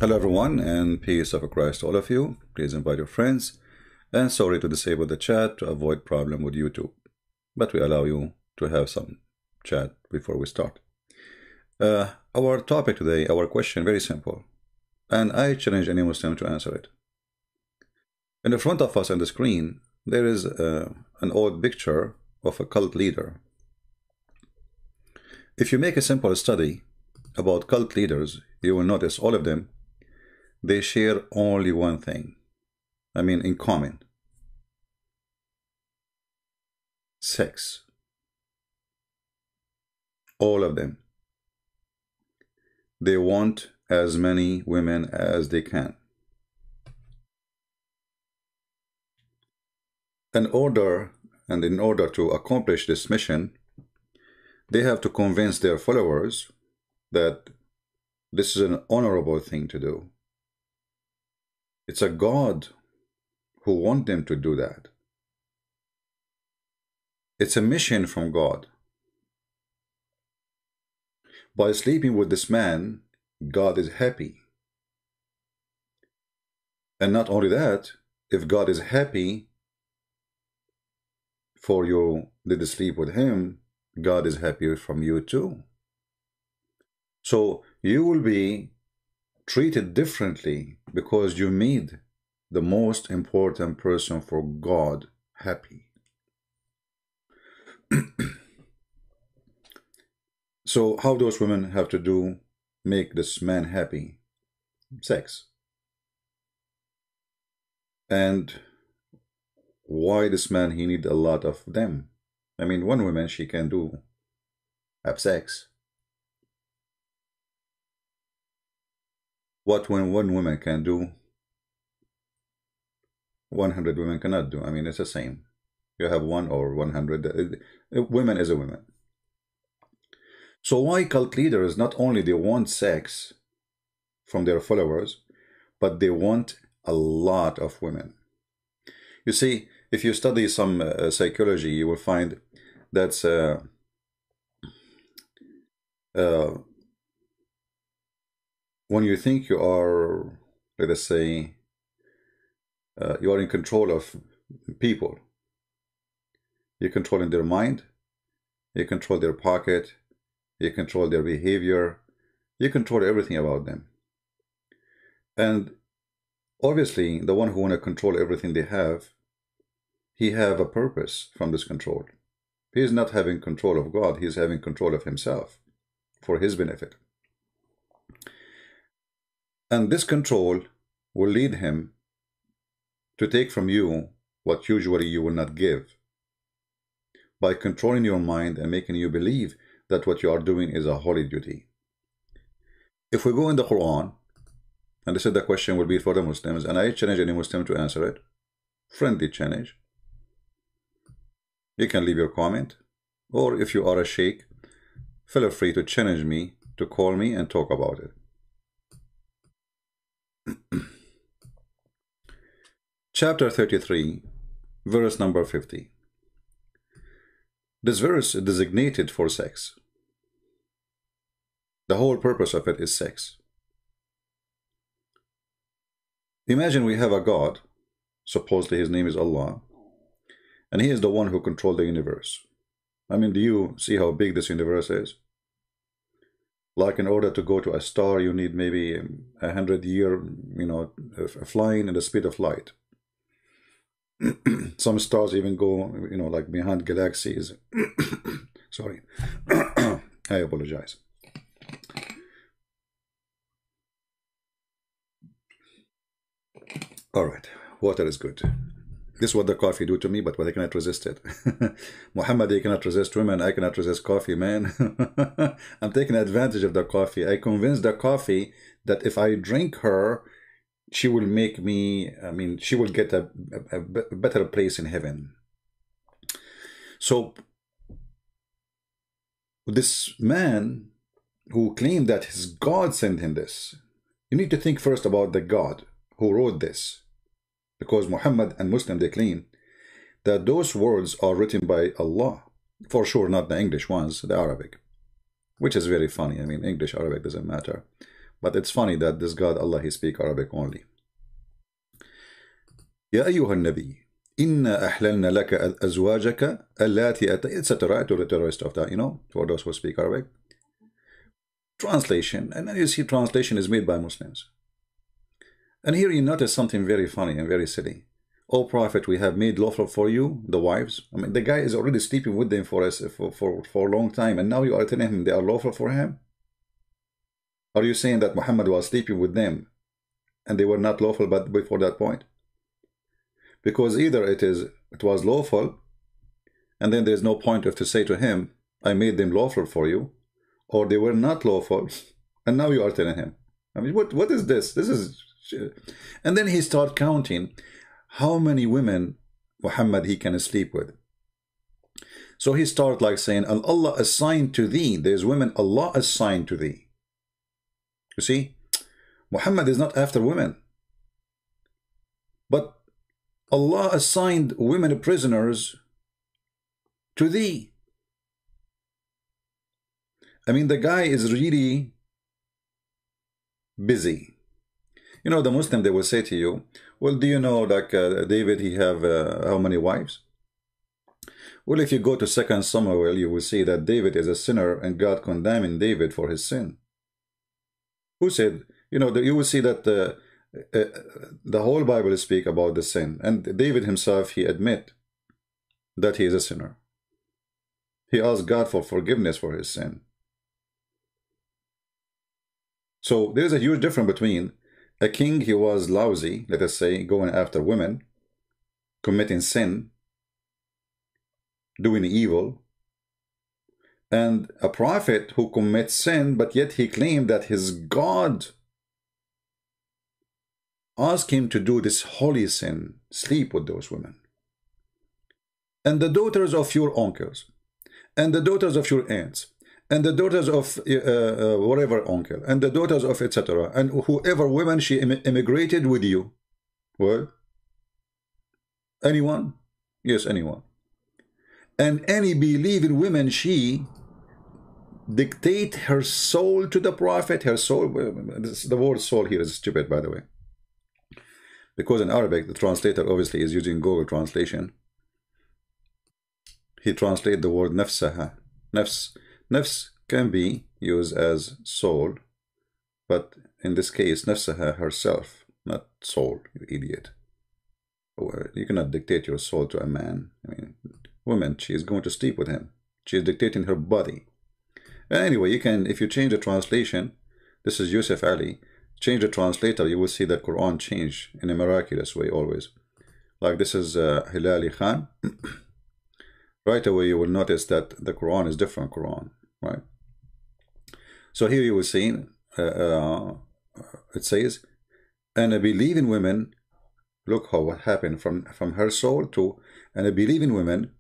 Hello everyone, and peace of Christ to all of you. Please invite your friends, and sorry to disable the chat to avoid problem with YouTube, but we allow you to have some chat before we start. Our topic today, our question, very simple, and I challenge any Muslim to answer it. In the front of us on the screen, there is an old picture of a cult leader. If you make a simple study about cult leaders, you will notice all of them, they share only one thing, in common: sex. All of them. They want as many women as they can. In order to accomplish this mission, they have to convince their followers that this is an honorable thing to do. It's a God who wants them to do that. It's a mission from God. By sleeping with this man, God is happy. And not only that, if God is happy for you did sleep with him, God is happy from you too. So you will be treated differently because you made the most important person for God happy. So how those women have to make this man happy? Sex. And why this man, he need a lot of them? One woman, she can have sex. What when one woman can do, 100 women cannot do. It's the same. You have 1 or 100. Women is a woman. So why cult leaders, not only they want sex from their followers, but they want a lot of women. You see, if you study some psychology, you will find that's when you think you are, let us say, you are in control of people. You're controlling their mind, you control their pocket, you control their behavior, you control everything about them. And obviously, the one who want to control everything they have, he have a purpose from this control. He is not having control of God, he is having control of himself for his benefit. And this control will lead him to take from you what usually you will not give, by controlling your mind and making you believe that what you are doing is a holy duty. If we go in the Quran, and this is the question will be for the Muslims, and I challenge any Muslim to answer it, friendly challenge. You can leave your comment, or if you are a sheikh, feel free to challenge me, to call me and talk about it. Chapter 33, verse number 50. This verse is designated for sex. The whole purpose of it is sex. Imagine we have a God, supposedly his name is Allah, and he is the one who controls the universe. Do you see how big this universe is? Like, in order to go to a star, you need maybe 100 years, flying at the speed of light. Some stars even go, like behind galaxies. Sorry. I apologize. All right, water is good. This is what the coffee do to me, but I cannot resist it. Muhammad, I cannot resist women. I cannot resist coffee, man. I'm taking advantage of the coffee. I convinced the coffee that if I drink her, she will make me, she will get a better place in heaven. So this man who claimed that his God sent him this, you need to think first about the God who wrote this. Because Muhammad and Muslim, they claim that those words are written by Allah. For sure, not the English ones, the Arabic. Which is very funny. English, Arabic doesn't matter. But it's funny that this God, Allah, he speak Arabic only. يا أيها النبي إنا أحللنا لك أزواجك اللاتي etc. to the rest of that, you know, for those who speak Arabic. Translation, and then you see translation is made by Muslims. And here you notice something very funny and very silly. O Prophet, we have made lawful for you the wives. I mean, the guy is already sleeping with them for a long time, and now you are telling him they are lawful for him? Are you saying that Muhammad was sleeping with them and they were not lawful but before that point? Because either it was lawful, and then there's no point of to say to him, I made them lawful for you, or they were not lawful, and now you are telling him. I mean, what is this? This is... And then he start counting how many women Muhammad he can sleep with. So he start like saying, Allah assigned to thee. There's women Allah assigned to thee. You see, Muhammad is not after women, but Allah assigned women prisoners to thee. I mean, the guy is really busy. You know, the Muslim, they will say to you, well, do you know, like David, he have how many wives? Well, if you go to 2 Samuel, you will see that David is a sinner and God condemning David for his sin. Who said, you know, you will see that the whole Bible speak about the sin, and David himself, he admit that he is a sinner. He asked God for forgiveness for his sin. So there's a huge difference between a king, he was lousy, let us say, going after women, committing sin, doing evil, and a prophet who commits sin, but yet he claimed that his God asked him to do this holy sin, sleep with those women. And the daughters of your uncles, and the daughters of your aunts, and the daughters of whatever uncle, and the daughters of etc. And whoever women she immigrated with you. What? Anyone? Yes, anyone. And any believing women, she dictate her soul to the prophet. Her soul, the word soul here is stupid, by the way. Because in Arabic, the translator obviously is using Google translation. He translated the word nafsaha. Nafs can be used as soul, but in this case, nafsaha, herself, not soul, you idiot. You cannot dictate your soul to a man. I mean, woman, she is going to sleep with him. She is dictating her body. And anyway, you can, if you change the translation, this is Yusuf Ali, change the translator, you will see that Quran change in a miraculous way always. Like this is Hilali Khan. Right away you will notice that the Quran is different Quran, right? So here you will see, it says, and I believe in women, look how what happened from her soul to, and I believe in women,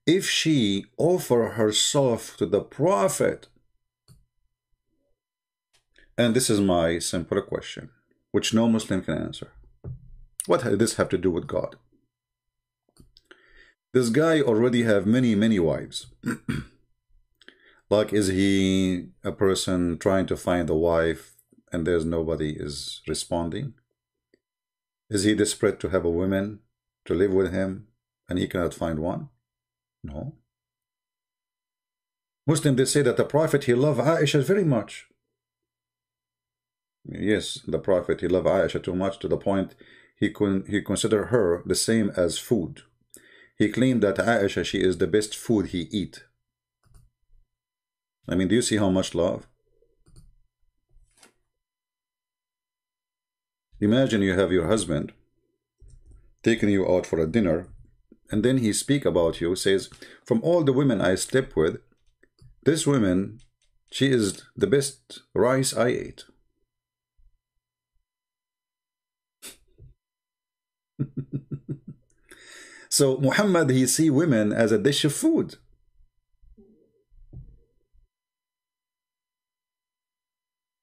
if she offer herself to the prophet. And this is my simple question, which no Muslim can answer. What does this have to do with God? This guy already have many wives. Like, is he a person trying to find a wife and there's nobody is responding? Is he desperate to have a woman to live with him and he cannot find one? No. Muslim, they say that the Prophet, he loved Aisha very much. Yes, the Prophet, he loved Aisha too much to the point he considered her the same as food. He claimed that Aisha, she is the best food he eat. I mean, do you see how much love? Imagine you have your husband taking you out for a dinner, and then he speak about you, says, from all the women I slept with, this woman, she is the best rice I ate. So Muhammad, he see women as a dish of food.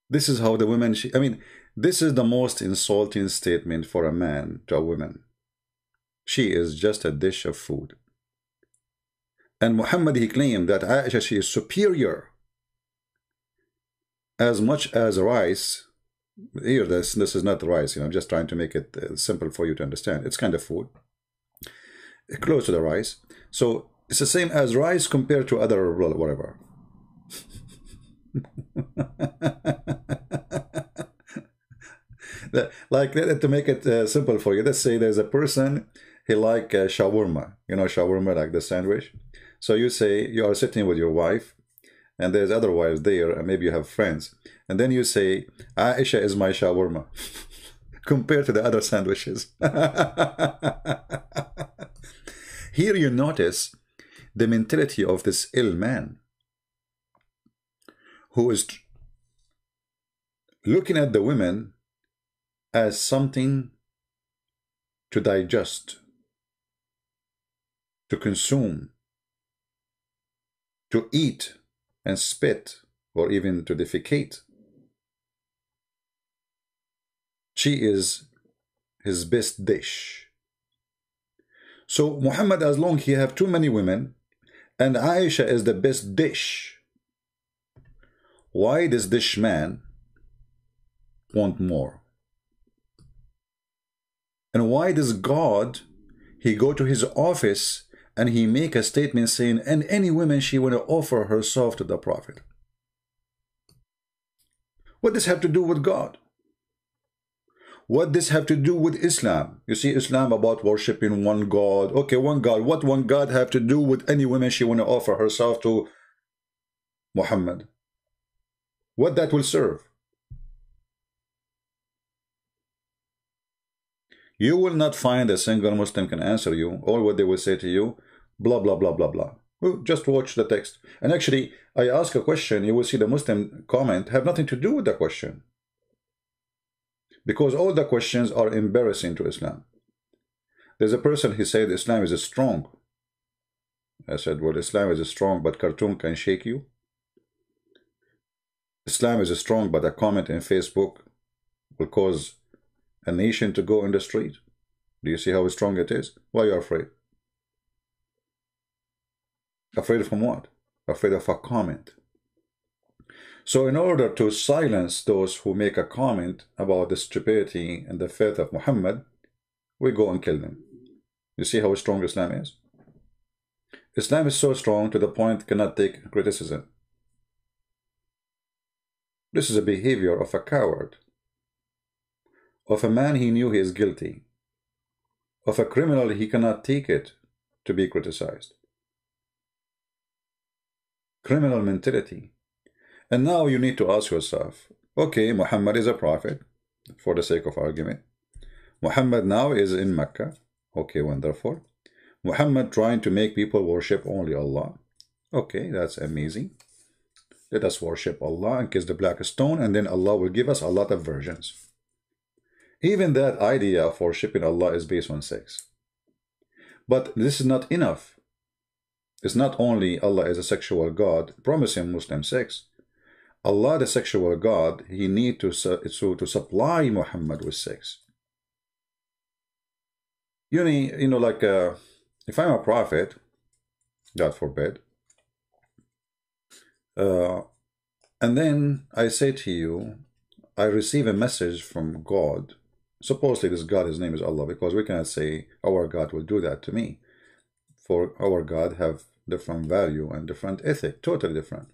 This is how the women, I mean, this is the most insulting statement for a man to a woman. She is just a dish of food. And Muhammad, he claimed that Aisha, she is superior as much as rice Here, this is not rice. I'm just trying to make it simple for you to understand. It's kind of food, close to the rice. So it's the same as rice compared to other whatever. Like to make it simple for you, let's say there's a person, he like shawarma, shawarma, like the sandwich. So you say you are sitting with your wife, and there's other wives there, and maybe you have friends, and then you say, Aisha is my shawarma, compared to the other sandwiches. Here you notice the mentality of this ill man, who is looking at the women as something to digest, to consume, to eat and spit, or even to defecate. She is his best dish. So Muhammad, as long he have too many women, and Aisha is the best dish, why does this man want more? And why does God, he go to his office and he make a statement saying, and any woman she want to offer herself to the Prophet? What does have to do with God? What does have to do with Islam? You see, Islam about worshiping one God. Okay, one God. What one God have to do with any woman she want to offer herself to Muhammad? What that will serve? You will not find a single Muslim can answer you. All what they will say to you, blah, blah, blah, blah, blah. Well, just watch the text. And actually, I ask a question, you will see the Muslim comment have nothing to do with the question. Because all the questions are embarrassing to Islam. There's a person, he said, Islam is strong. I said, well, Islam is strong, but cartoon can shake you. Islam is strong, but a comment in Facebook will cause a nation to go in the street. Do you see how strong it is? Why are you afraid? Afraid from what? Afraid of a comment. So in order to silence those who make a comment about the stupidity and the faith of Muhammad, we go and kill them. You see how strong Islam is? Islam is so strong to the point it cannot take criticism. This is a behavior of a coward, of a man he knew he is guilty, of a criminal he cannot take it to be criticized. Criminal mentality. And now you need to ask yourself, okay, Muhammad is a prophet, for the sake of argument. Muhammad now is in Mecca. Okay, wonderful. Muhammad trying to make people worship only Allah. Okay, that's amazing. Let us worship Allah and kiss the black stone, and then Allah will give us a lot of virgins. Even that idea of worshiping Allah is based on sex. But this is not enough. It's not only Allah is a sexual God, promising Muslim sex. Allah, the sexual God, he need to supply Muhammad with sex. You know, like if I'm a prophet, God forbid, and then I say to you, I receive a message from God. Supposedly this God, his name is Allah, because we cannot say our God will do that to me. For our God have different value and different ethic, totally different.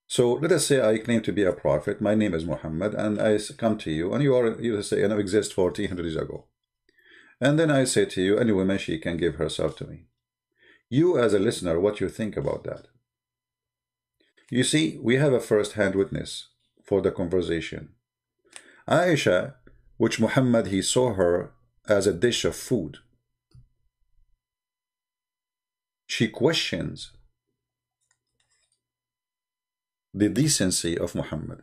So let us say I claim to be a prophet, my name is Muhammad, and I come to you, and you say, I exist 1400 years ago. And then I say to you, any woman, she can give herself to me. You as a listener, what you think about that? You see, we have a first-hand witness for the conversation. Aisha, which Muhammad, he saw her as a dish of food. She questions the decency of Muhammad.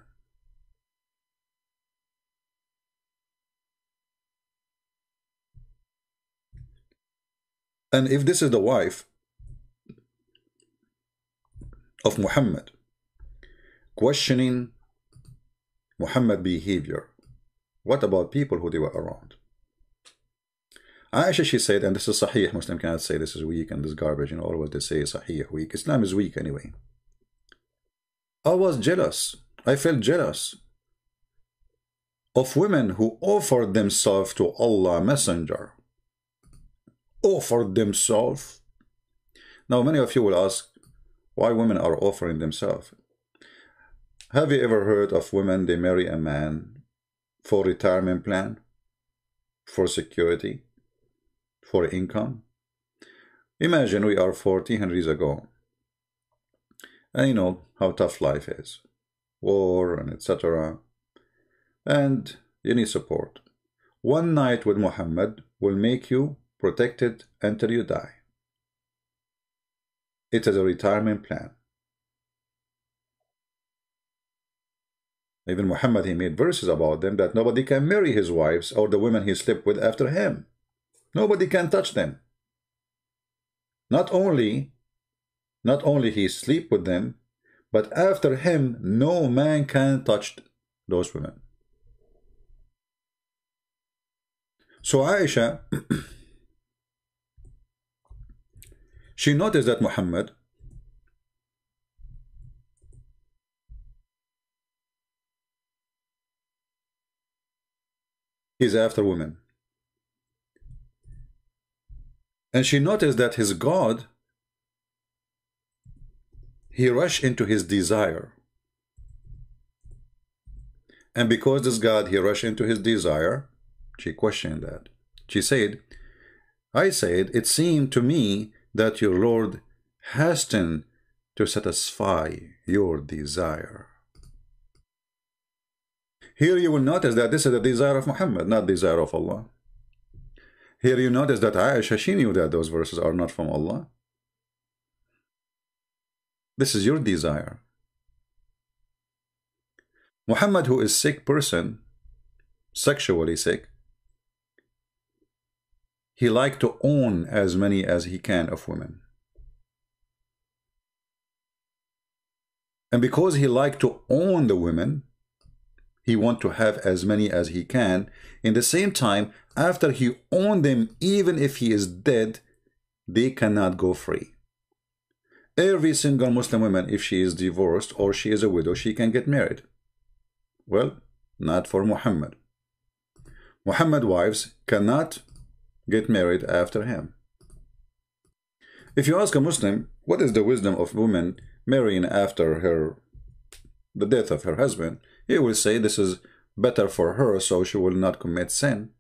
And if this is the wife of Muhammad, questioning Muhammad behavior, what about people who they were around? Aisha, she said, and this is Sahih, Muslim cannot say this is weak and this garbage, and all what they say is Sahih, weak. Islam is weak anyway. I was jealous. I felt jealous of women who offered themselves to Allah Messenger. Offered themselves. Now many of you will ask why women are offering themselves. Have you ever heard of women, they marry a man for retirement plan, for security, for income? Imagine we are 100 years ago, and you know how tough life is, war and etc. And you need support. One night with Muhammad will make you protected until you die. It is a retirement plan. Even Muhammad, he made verses about them that nobody can marry his wives or the women he slept with after him. Nobody can touch them. Not only he sleep with them, but after him, no man can touch those women. So Aisha, she noticed that Muhammad is after women. And she noticed that his God, he rushed into his desire. And because this God, he rushed into his desire, she questioned that. She said, I said, it seemed to me that your Lord hastened to satisfy your desire. Here you will notice that this is the desire of Muhammad, not the desire of Allah. Here you notice that Aisha, she knew that those verses are not from Allah. This is your desire. Muhammad, who is sick person, sexually sick, he liked to own as many as he can of women. And because he liked to own the women, he want to have as many as he can. In the same time, after he owned them, even if he is dead, they cannot go free. Every single Muslim woman, if she is divorced or she is a widow, she can get married. Well, not for Muhammad. Muhammad wives cannot get married after him. If you ask a Muslim, what is the wisdom of women marrying after the death of her husband, he will say this is better for her so she will not commit sin.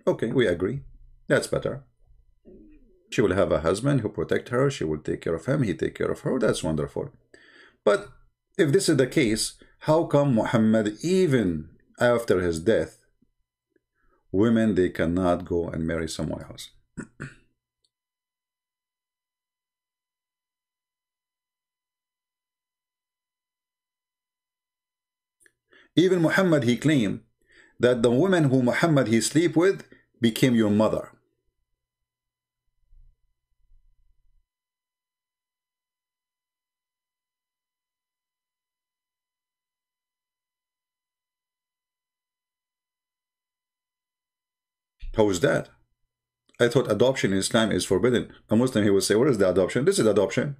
Okay, we agree. That's better. She will have a husband who protect her, she will take care of him, he take care of her. That's wonderful. But if this is the case, how come Muhammad, even after his death, women, they cannot go and marry someone else? Even Muhammad, he claimed that the woman who Muhammad he sleep with became your mother. How is that? I thought adoption in Islam is forbidden. A Muslim, he would say, what is the adoption? This is adoption.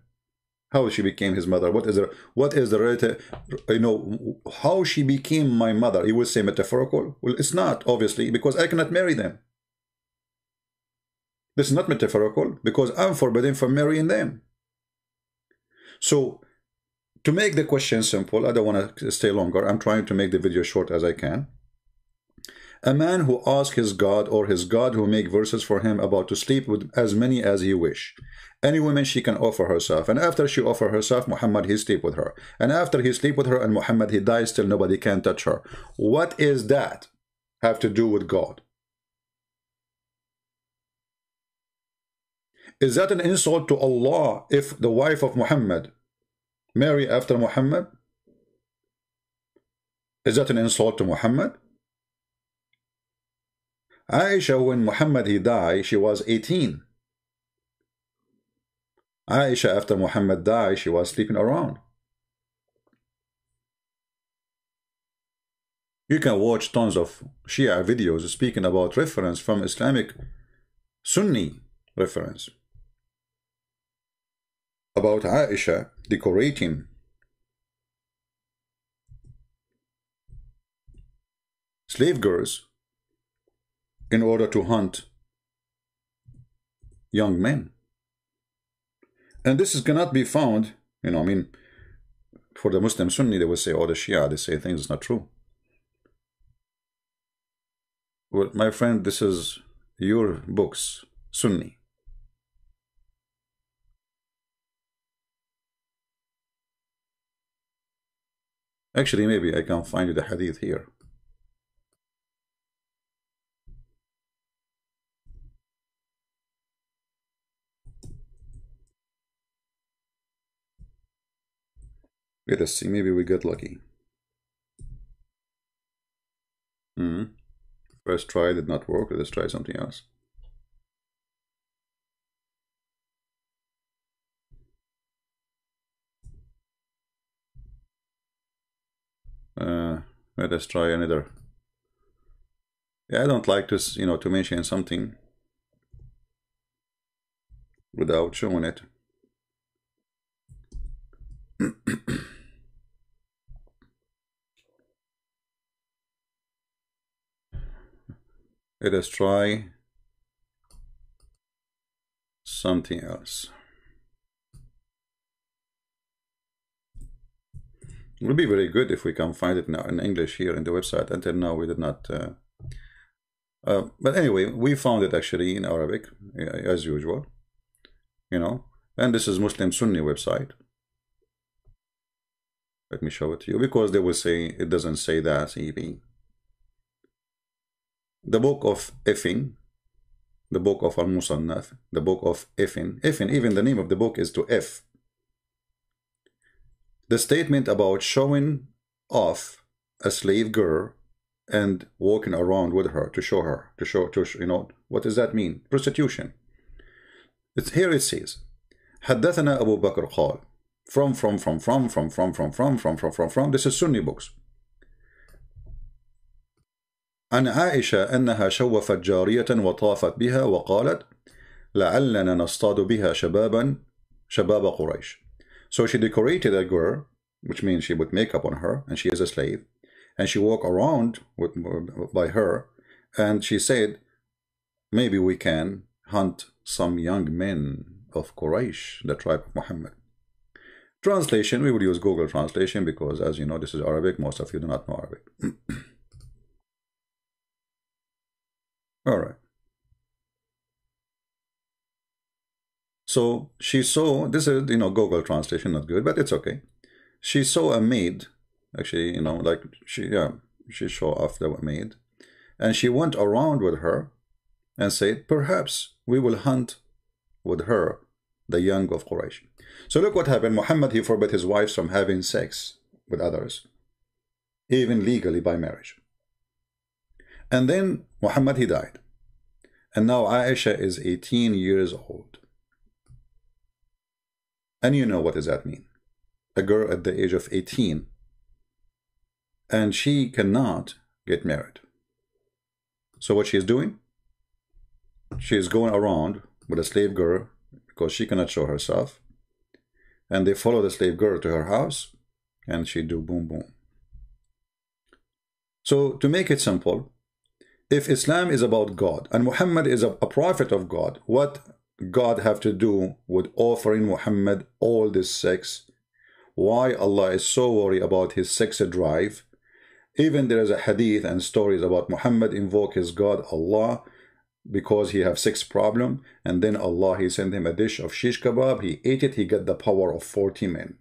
How she became his mother? What is the relative, how she became my mother? You would say metaphorical? Well, it's not, obviously, because I cannot marry them. This is not metaphorical, because I'm forbidden from marrying them. So, to make the question simple, I don't want to stay longer. I'm trying to make the video short as I can. A man who asks his God, or his God who make verses for him about to sleep with as many as he wish. Any woman she can offer herself. And after she offer herself, Muhammad he sleep with her. And after he sleep with her and Muhammad he dies, still nobody can touch her. What is that have to do with God? Is that an insult to Allah if the wife of Muhammad marry after Muhammad? Is that an insult to Muhammad? Aisha, when Muhammad he died, she was 18. Aisha, after Muhammad died, she was sleeping around. You can watch tons of Shia videos speaking about reference from Islamic Sunni reference about Aisha decorating. slave girls in order to hunt young men. And this cannot be found, I mean, for the Muslim Sunni, they will say, oh, the Shia, they say things not true. Well, my friend, this is your books, Sunni. Actually, maybe I can find you the hadith here. Let us see, maybe we get lucky. First try did not work. Let's try something else. Let us try another. Yeah, I don't like to, to mention something without showing it. Let us try something else. It would be very good if we can find it now in English here in the website. Until now, we did not. But anyway, we found it actually in Arabic, as usual. And this is Muslim Sunni website. Let me show it to you, because they will say it doesn't say that even. The book of Effin, the book of Al-Musannaf, the book of Effin, even the name of the book is to F. The statement about showing off a slave girl and walking around with her to show her, what does that mean? Prostitution. Here it says, حدثنا أبو بكر قال, from, this is Sunni books. عن عائشة أنها شوفت جارية وطافت بها وقالت لعلنا نصطاد بها شباب قريش. So she decorated a girl, which means she put makeup on her, and she is a slave, and she walked around by her, and she said, maybe we can hunt some young men of Quraysh, the tribe of Muhammad. Translation, we would use Google translation, because as you know, this is Arabic. Most of you do not know Arabic. All right. So she saw, this is, Google translation, not good, but it's okay. She saw a maid, actually, like she saw off the maid, and she went around with her and said, perhaps we will hunt with her the young of Quraysh. So look what happened. Muhammad, he forbade his wives from having sex with others, even legally by marriage. And then Muhammad, he died. And now Aisha is 18 years old. And you know what does that mean? A girl at the age of 18. And she cannot get married. So what she is doing? She is going around with a slave girl because she cannot show herself. And they follow the slave girl to her house. And she do boom, boom. So to make it simple, if Islam is about God and Muhammad is a prophet of God, what God have to do with offering Muhammad all this sex? Why Allah is so worried about his sex drive? Even there is a hadith and stories about Muhammad invoke his God Allah because he have sex problem, and then Allah, he sent him a dish of shish kebab, he ate it, he got the power of 40 men.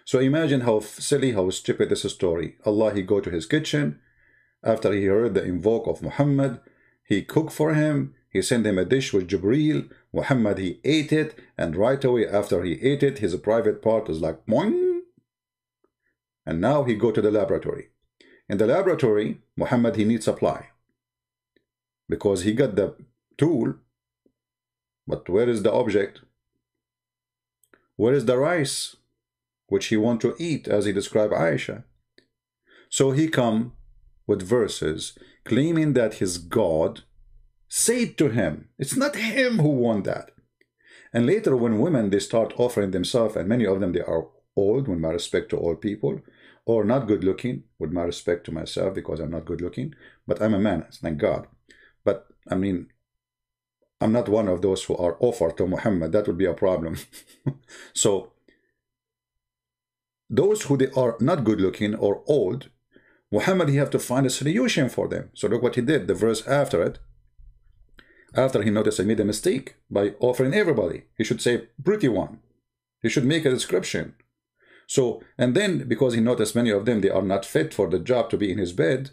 So imagine how silly, how stupid this story. Allah, he go to his kitchen, after he heard the invoke of Muhammad, he cooked for him, he sent him a dish with Jibreel, Muhammad, he ate it, and right away after he ate it, his private part was like, boing. And now he go to the laboratory. In the laboratory, Muhammad, he needs supply. Because he got the tool, but where is the object? Where is the rice, which he want to eat, as he described Aisha? So he come with verses claiming that his God said to him, it's not him who won that. And later when women, they start offering themselves, and many of them, they are old, with my respect to all people, or not good looking, with my respect to myself because I'm not good looking, but I'm a man, thank God. But I mean, I'm not one of those who are offered to Muhammad. That would be a problem. So those who they are not good looking or old, Muhammad, he have to find a solution for them. So look what he did, the verse after it. After he noticed he made a mistake by offering everybody, he should say pretty one. He should make a description. So, and then because he noticed many of them, they are not fit for the job to be in his bed.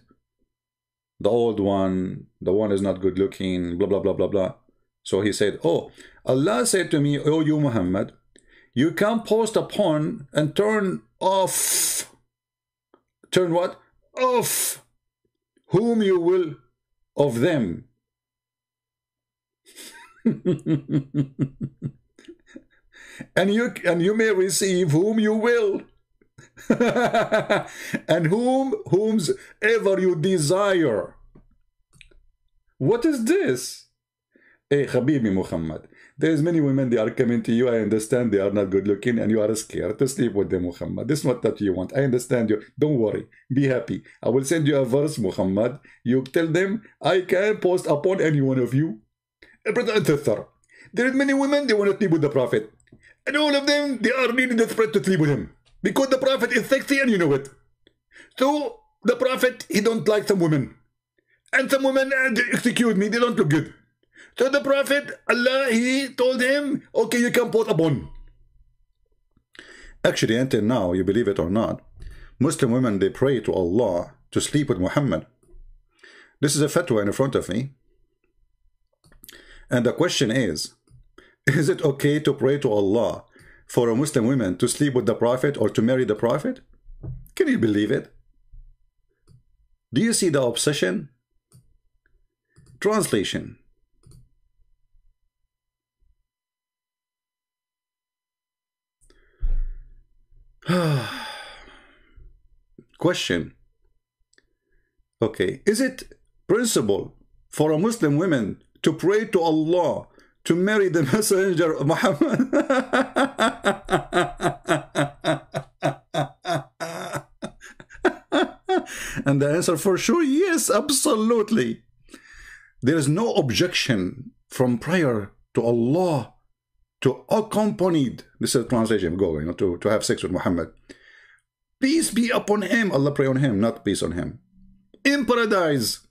The old one, the one is not good looking, blah, blah, blah, blah, blah. So he said, oh, Allah said to me, oh, you Muhammad, you can post upon and turn off. Turn what? Off. Whom you will of them. and you may receive whom you will. And whomsoever you desire. What is this? Hey, Habibi Muhammad, there's many women, they are coming to you. I understand they are not good looking and you are scared to sleep with them, Muhammad. This is not that you want. I understand you. Don't worry. Be happy. I will send you a verse, Muhammad. You tell them, I can post upon any one of you. There are many women, they want to sleep with the Prophet. And all of them, they are really desperate to sleep with him. Because the Prophet is sexy and you know it. So, the Prophet, he don't like some women. And some women, excuse me, they don't look good. So the Prophet, Allah, he told him, okay, you can post upon. Actually, until now, you believe it or not, Muslim women, they pray to Allah to sleep with Muhammad. This is a fatwa in front of me. And the question is it okay to pray to Allah for a Muslim woman to sleep with the Prophet or to marry the Prophet? Can you believe it? Do you see the obsession? Translation. Question. Okay, is it principle for a Muslim woman to pray to Allah to marry the messenger of Muhammad? And the answer for sure, yes, absolutely. There is no objection from prayer to Allah to accompanied, this is translation, going to have sex with Muhammad. Peace be upon him, Allah pray on him, not peace on him. In paradise.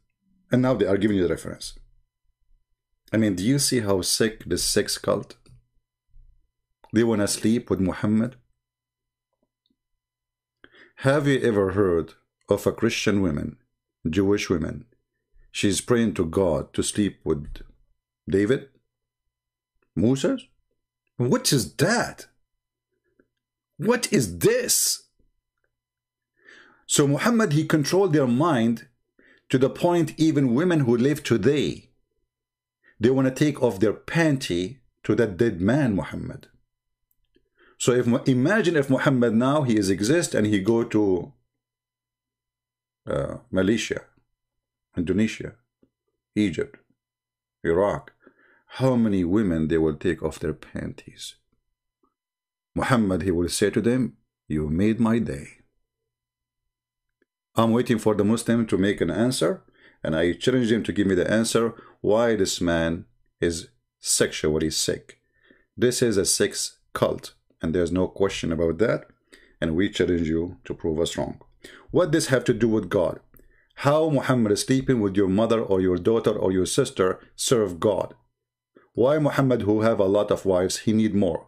And now they are giving you the reference. I mean, do you see how sick this sex cult? They want to sleep with Muhammad? Have you ever heard of a Christian woman, Jewish woman, she's praying to God to sleep with David? Moses? What is that? What is this? So Muhammad, he controlled their mind to the point even women who live today, they want to take off their panty to that dead man, Muhammad. So imagine if Muhammad now, he exists and he go to Malaysia, Indonesia, Egypt, Iraq. How many women they will take off their panties? Muhammad, he will say to them, you made my day. I'm waiting for the Muslim to make an answer, and I challenge him to give me the answer why this man is sexually sick. This is a sex cult, and there's no question about that, and we challenge you to prove us wrong. What does this have to do with God? How Muhammad is sleeping with your mother or your daughter or your sister serve God? Why Muhammad, who have a lot of wives, he need more?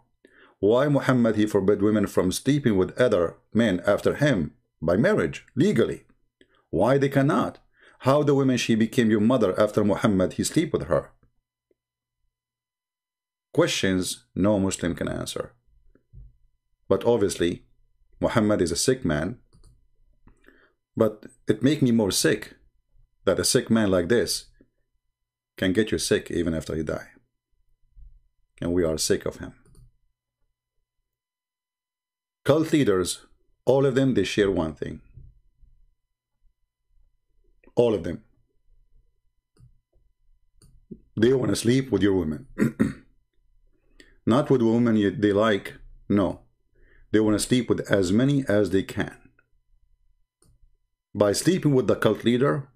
Why Muhammad, he forbid women from sleeping with other men after him by marriage, legally? Why they cannot? How the woman, she became your mother after Muhammad, he sleep with her? Questions no Muslim can answer. But obviously, Muhammad is a sick man. But it makes me more sick that a sick man like this can get you sick even after he die. And we are sick of him. Cult leaders, all of them, they share one thing. All of them. They want to sleep with your women. Not with women they like, no. They want to sleep with as many as they can. By sleeping with the cult leader,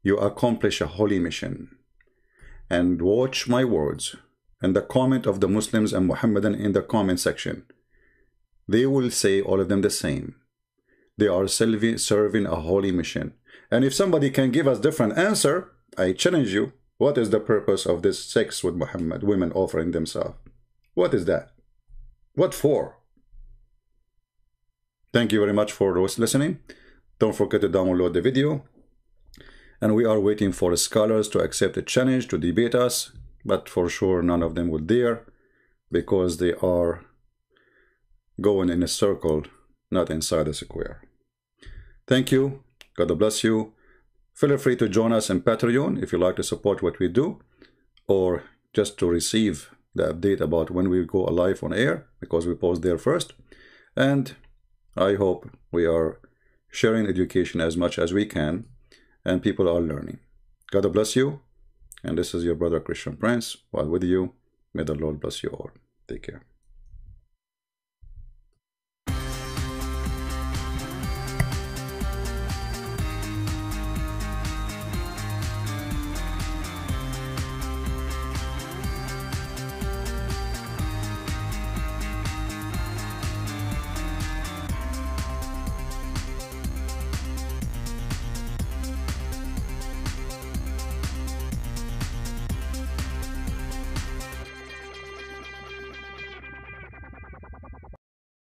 you accomplish a holy mission. And watch my words and the comment of the Muslims and Muhammadan in the comment section. They will say, all of them, the same. They are serving a holy mission. And if somebody can give us different answer, I challenge you, what is the purpose of this sex with Muhammad, women offering themselves? What is that? What for? Thank you very much for listening. Don't forget to download the video. And we are waiting for scholars to accept the challenge to debate us, but for sure none of them will dare, because they are going in a circle, not inside a square. Thank you. God bless you. Feel free to join us in Patreon if you like to support what we do, or just to receive the update about when we go live on air, because we post there first. And I hope we are sharing education as much as we can, and people are learning. God bless you. And this is your brother Christian Prince. While with you, may the Lord bless you all. Take care.